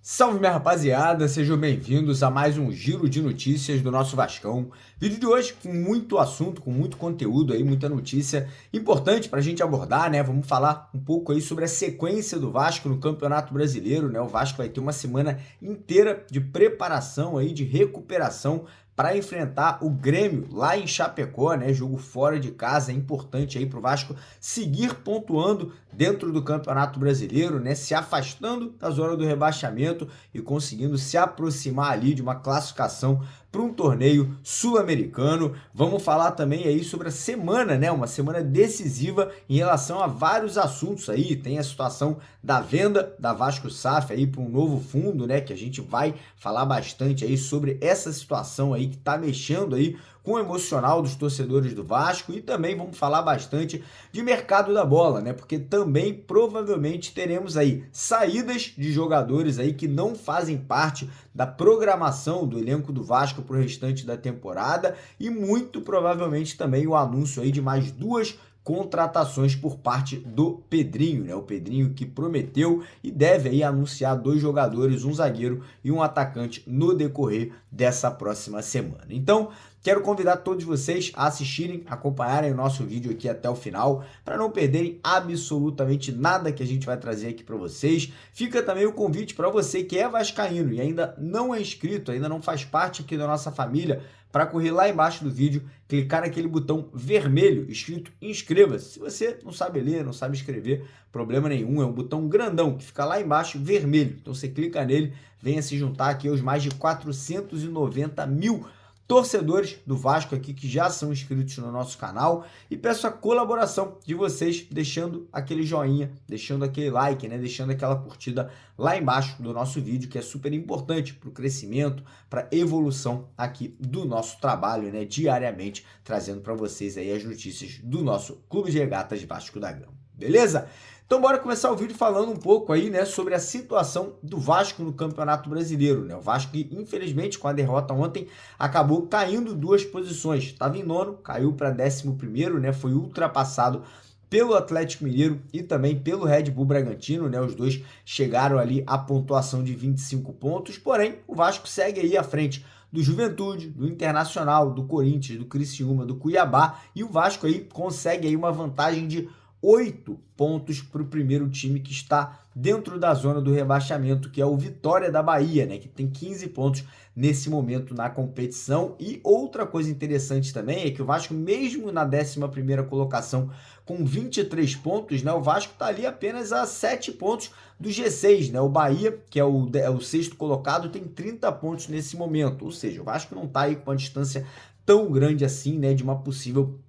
Salve, minha rapaziada, sejam bem-vindos a mais um giro de notícias do nosso Vascão. Vídeo de hoje com muito assunto, com muito conteúdo aí, muita notícia importante para a gente abordar, né? Vamos falar um pouco aí sobre a sequência do Vasco no Campeonato Brasileiro, né? O Vasco vai ter uma semana inteira de preparação aí, de recuperação para enfrentar o Grêmio lá em Chapecó, né? Jogo fora de casa, é importante aí para o Vasco seguir pontuando dentro do Campeonato Brasileiro, né? Se afastando da zona do rebaixamento e conseguindo se aproximar ali de uma classificação para um torneio sul-americano. Vamos falar também aí sobre a semana, né? Uma semana decisiva em relação a vários assuntos aí. Tem a situação da venda da Vasco SAF aí para um novo fundo, né? Que a gente vai falar bastante aí sobre essa situação aí que tá mexendo aí com o emocional dos torcedores do Vasco, e também vamos falar bastante de mercado da bola, né? Porque também provavelmente teremos aí saídas de jogadores aí que não fazem parte da programação do elenco do Vasco para o restante da temporada, e muito provavelmente também o anúncio aí de mais duas contratações por parte do Pedrinho, né? O Pedrinho que prometeu e deve aí anunciar dois jogadores, um zagueiro e um atacante no decorrer dessa próxima semana. Então, quero convidar todos vocês a assistirem, acompanharem o nosso vídeo aqui até o final, para não perderem absolutamente nada que a gente vai trazer aqui para vocês. Fica também o convite para você que é vascaíno e ainda não é inscrito, ainda não faz parte aqui da nossa família, para correr lá embaixo do vídeo, clicar naquele botão vermelho escrito inscreva-se. Se você não sabe ler, não sabe escrever, problema nenhum, é um botão grandão que fica lá embaixo vermelho. Então você clica nele, venha se juntar aqui aos mais de 490 mil torcedores do Vasco aqui que já são inscritos no nosso canal, e peço a colaboração de vocês deixando aquele joinha, deixando aquele like, né, deixando aquela curtida lá embaixo do nosso vídeo, que é super importante para o crescimento, para a evolução aqui do nosso trabalho, né, diariamente trazendo para vocês aí as notícias do nosso Clube de Regatas Vasco da Gama. Beleza? Então bora começar o vídeo falando um pouco aí, né, sobre a situação do Vasco no Campeonato Brasileiro, né? O Vasco que, infelizmente, com a derrota ontem, acabou caindo duas posições. Estava em nono, caiu para 11º, né? Foi ultrapassado pelo Atlético Mineiro e também pelo Red Bull Bragantino, né? Os dois chegaram ali à pontuação de 25 pontos, porém, o Vasco segue aí à frente do Juventude, do Internacional, do Corinthians, do Criciúma, do Cuiabá, e o Vasco aí consegue aí uma vantagem de 8 pontos para o primeiro time que está dentro da zona do rebaixamento, que é o Vitória da Bahia, né, que tem 15 pontos nesse momento na competição. E outra coisa interessante também é que o Vasco, mesmo na 11ª colocação com 23 pontos, né, o Vasco está ali apenas a 7 pontos do G6, né? O Bahia, que é o sexto colocado, tem 30 pontos nesse momento, ou seja, o Vasco não está aí com uma distância tão grande assim, né, de uma possível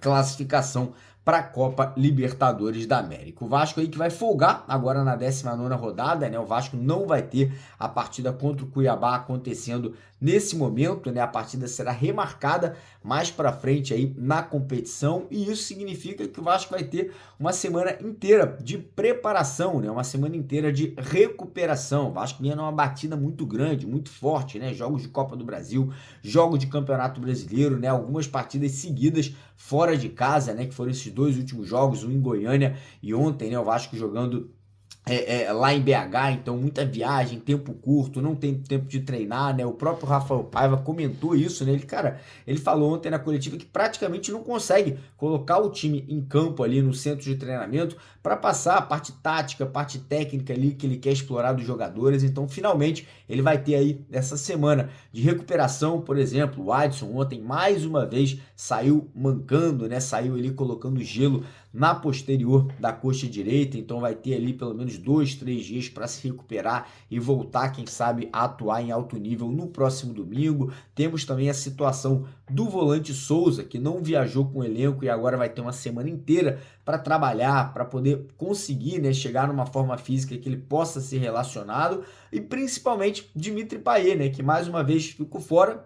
classificação para a Copa Libertadores da América. O Vasco aí que vai folgar agora na 19ª rodada, né? O Vasco não vai ter a partida contra o Cuiabá acontecendo nesse momento, né? A partida será remarcada mais para frente aí na competição, e isso significa que o Vasco vai ter uma semana inteira de preparação, né? Uma semana inteira de recuperação. O Vasco vinha numa batida muito grande, muito forte, né? Jogos de Copa do Brasil, jogos de Campeonato Brasileiro, né? Algumas partidas seguidas fora de casa, né? Que foram esses dois últimos jogos, um em Goiânia e ontem, né? O Vasco jogando lá em BH, então muita viagem, tempo curto, não tem tempo de treinar, né? O próprio Rafael Paiva comentou isso, né? Ele falou ontem na coletiva que praticamente não consegue colocar o time em campo ali no centro de treinamento para passar a parte tática, a parte técnica ali que ele quer explorar dos jogadores. Então, finalmente, ele vai ter aí essa semana de recuperação. Por exemplo, o Adson ontem mais uma vez saiu mancando, né? Saiu ali colocando gelo na posterior da coxa direita, então vai ter ali pelo menos 2-3 dias para se recuperar e voltar, quem sabe, a atuar em alto nível no próximo domingo. Temos também a situação do volante Souza, que não viajou com o elenco e agora vai ter uma semana inteira para trabalhar, para poder conseguir, né, chegar numa forma física que ele possa ser relacionado, e principalmente Dimitri Payet, né, que mais uma vez ficou fora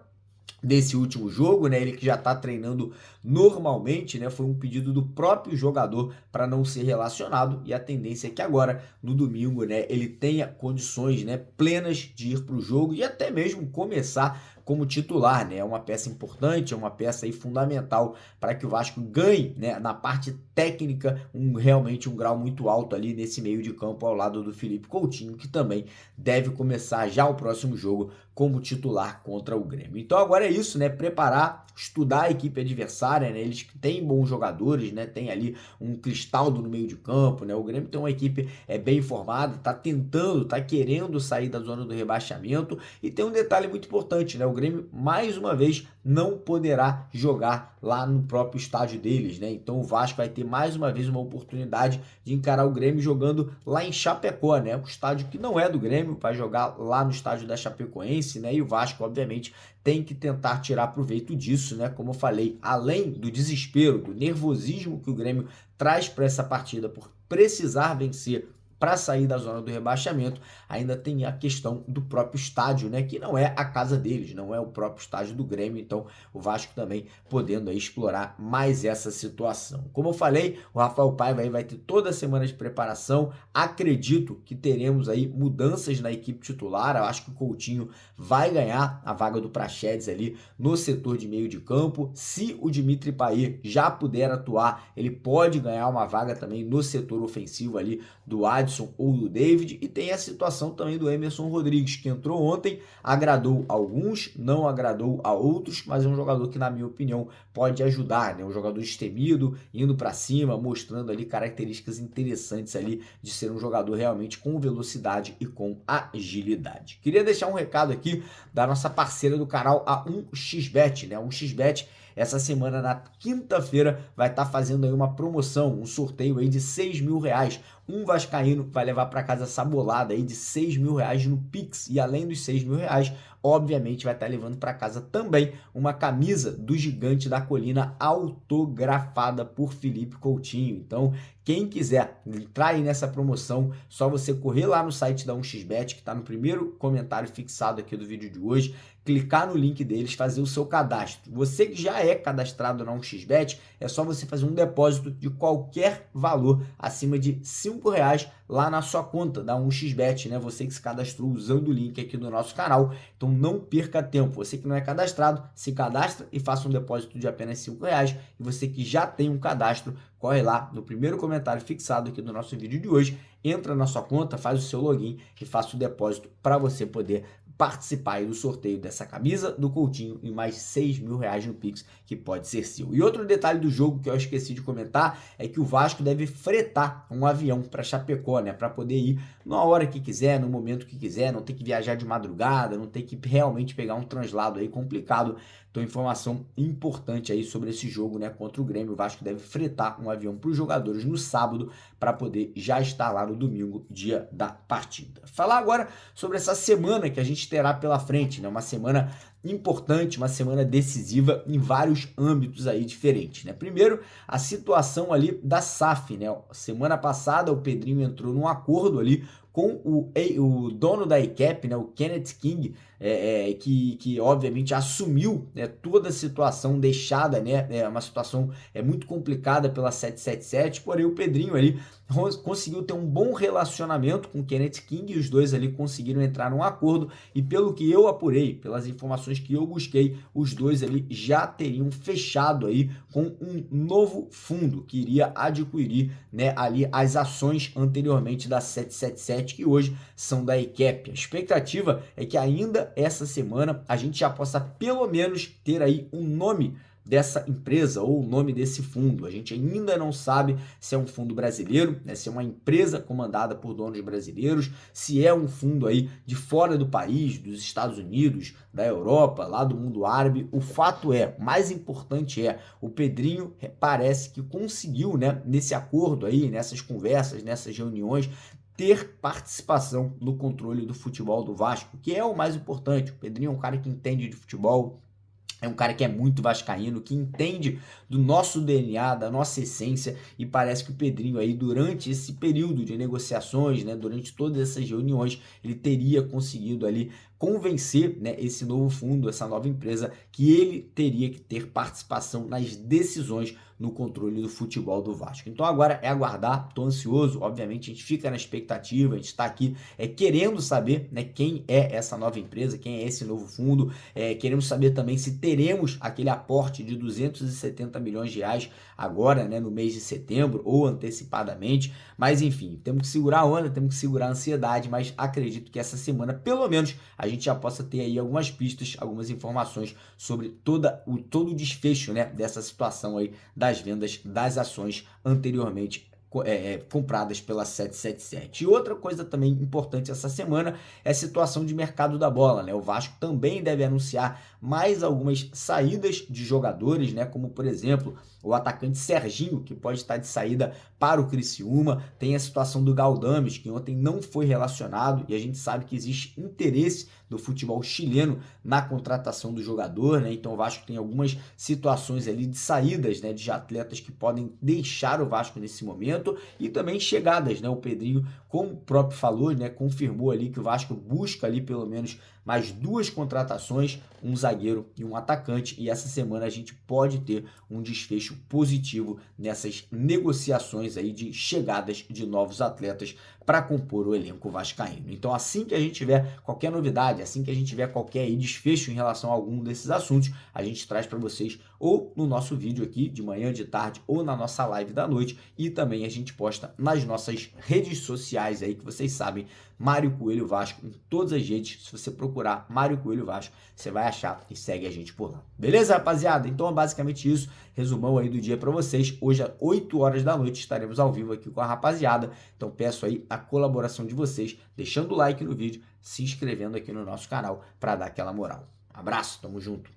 desse último jogo, né? Ele que já está treinando normalmente, né? Foi um pedido do próprio jogador para não ser relacionado e a tendência é que agora, no domingo, né, ele tenha condições, né, plenas de ir para o jogo e até mesmo começar como titular, né? É uma peça importante, é uma peça aí fundamental para que o Vasco ganhe, né, na parte técnica, realmente um grau muito alto ali nesse meio de campo ao lado do Felipe Coutinho, que também deve começar já o próximo jogo como titular contra o Grêmio. Então agora é isso, né? Preparar, estudar a equipe adversária, né? Eles têm bons jogadores, né? Tem ali um Cristaldo no meio de campo, né? O Grêmio tem uma equipe bem formada, tá tentando, tá querendo sair da zona do rebaixamento e tem um detalhe muito importante, né? O Grêmio mais uma vez não poderá jogar lá no próprio estádio deles, né? Então o Vasco vai ter mais uma vez uma oportunidade de encarar o Grêmio jogando lá em Chapecó, né? O estádio que não é do Grêmio, vai jogar lá no estádio da Chapecoense, né? E o Vasco, obviamente, tem que tentar tirar proveito disso, né? Como eu falei, além do desespero, do nervosismo que o Grêmio traz para essa partida por precisar vencer para sair da zona do rebaixamento, ainda tem a questão do próprio estádio, né, que não é a casa deles, não é o próprio estádio do Grêmio, então o Vasco também podendo aí explorar mais essa situação. Como eu falei, o Rafael Paiva aí vai ter toda a semana de preparação, acredito que teremos aí mudanças na equipe titular, eu acho que o Coutinho vai ganhar a vaga do Praxedes ali no setor de meio de campo, se o Dimitri Payet já puder atuar, ele pode ganhar uma vaga também no setor ofensivo ali do Adson ou do David, e tem a situação também do Emerson Rodrigues, que entrou ontem, agradou a alguns, não agradou a outros, mas é um jogador que, na minha opinião, pode ajudar, né? Um jogador destemido, indo para cima, mostrando ali características interessantes ali de ser um jogador realmente com velocidade e com agilidade. Queria deixar um recado aqui da nossa parceira do canal, a 1xBet, né? A 1xBet essa semana, na quinta-feira, vai estar fazendo aí uma promoção, um sorteio aí de R$6.000. Um vascaíno vai levar para casa essa bolada aí de R$6.000 no Pix. E além dos R$6.000, obviamente vai estar levando para casa também uma camisa do Gigante da Colina autografada por Felipe Coutinho. Então, quem quiser entrar aí nessa promoção, só você correr lá no site da 1xBet, que está no primeiro comentário fixado aqui do vídeo de hoje, clicar no link deles, fazer o seu cadastro. Você que já é cadastrado na 1xBet, é só você fazer um depósito de qualquer valor acima de R$5 lá na sua conta da 1xBet, né? Você que se cadastrou usando o link aqui do nosso canal. Então não perca tempo. Você que não é cadastrado, se cadastra e faça um depósito de apenas R$5. E você que já tem um cadastro, corre lá no primeiro comentário fixado aqui do nosso vídeo de hoje, entra na sua conta, faz o seu login e faça o depósito para você poder participar aí do sorteio dessa camisa do Coutinho e mais R$6.000 no Pix, que pode ser seu. E outro detalhe do jogo que eu esqueci de comentar é que o Vasco deve fretar um avião para Chapecó, né, para poder ir na hora que quiser, no momento que quiser, não ter que viajar de madrugada, não ter que realmente pegar um translado aí complicado. Então, informação importante aí sobre esse jogo, né, contra o Grêmio. O Vasco deve fretar um avião para os jogadores no sábado para poder já estar lá no domingo, dia da partida. Falar agora sobre essa semana que a gente terá pela frente, né, uma semana importante, uma semana decisiva em vários âmbitos aí diferentes, né? Primeiro, a situação ali da SAF, né? Semana passada o Pedrinho entrou num acordo ali com o dono da ICAP, né, o Kenneth King, que obviamente assumiu, né, toda a situação deixada, né, uma situação muito complicada pela 777, porém o Pedrinho ali conseguiu ter um bom relacionamento com o Kenneth King e os dois ali conseguiram entrar num acordo e pelo que eu apurei, pelas informações que eu busquei, os dois ali já teriam fechado aí com um novo fundo que iria adquirir, né, ali as ações anteriormente da 777 que hoje são da ICAP. A expectativa é que ainda essa semana a gente já possa pelo menos ter aí um nome dessa empresa ou o nome desse fundo. A gente ainda não sabe se é um fundo brasileiro, né, se é uma empresa comandada por donos brasileiros, se é um fundo aí de fora do país, dos Estados Unidos, da Europa, lá do mundo árabe. O fato é, o mais importante é, o Pedrinho parece que conseguiu, né, nesse acordo aí, nessas conversas, nessas reuniões, ter participação no controle do futebol do Vasco, que é o mais importante. O Pedrinho é um cara que entende de futebol, É um cara que é muito vascaíno, que entende do nosso DNA, da nossa essência, e parece que o Pedrinho aí, durante esse período de negociações, né, durante todas essas reuniões, ele teria conseguido ali convencer, né, esse novo fundo, essa nova empresa, que ele teria que ter participação nas decisões no controle do futebol do Vasco. Então agora é aguardar, tô ansioso, obviamente a gente fica na expectativa, a gente está aqui querendo saber, né, quem é essa nova empresa, quem é esse novo fundo, queremos saber também se teremos aquele aporte de 270 milhões de reais agora, né, no mês de setembro ou antecipadamente, mas enfim, temos que segurar a onda, temos que segurar a ansiedade, mas acredito que essa semana, pelo menos, a gente já possa ter aí algumas pistas, algumas informações sobre todo o desfecho, né, dessa situação aí das vendas das ações anteriormente compradas pela 777. E outra coisa também importante essa semana é a situação de mercado da bola, né? O Vasco também deve anunciar mais algumas saídas de jogadores, né? Como, por exemplo, o atacante Serginho, que pode estar de saída para o Criciúma. Tem a situação do Galdames, que ontem não foi relacionado, e a gente sabe que existe interesse do futebol chileno na contratação do jogador, né? Então o Vasco tem algumas situações ali de saídas, né, de atletas que podem deixar o Vasco nesse momento, e também chegadas, né? O Pedrinho, como o próprio falou, né, confirmou ali que o Vasco busca ali pelo menos mais 2 contratações, um zagueiro e um atacante, e essa semana a gente pode ter um desfecho positivo nessas negociações aí de chegadas de novos atletas para compor o elenco vascaíno. Então, assim que a gente tiver qualquer novidade, assim que a gente tiver qualquer aí desfecho em relação a algum desses assuntos, a gente traz para vocês ou no nosso vídeo aqui de manhã, de tarde, ou na nossa live da noite, e também a gente posta nas nossas redes sociais aí, que vocês sabem, Mário Coelho Vasco, em todas as redes. Se você procurar Mário Coelho Vasco, você vai achar e segue a gente por lá. Beleza, rapaziada? Então é basicamente isso. Resumão aí do dia para vocês. Hoje, às 8 horas da noite, estaremos ao vivo aqui com a rapaziada. Então peço aí a colaboração de vocês, deixando o like no vídeo, se inscrevendo aqui no nosso canal para dar aquela moral. Abraço, tamo junto.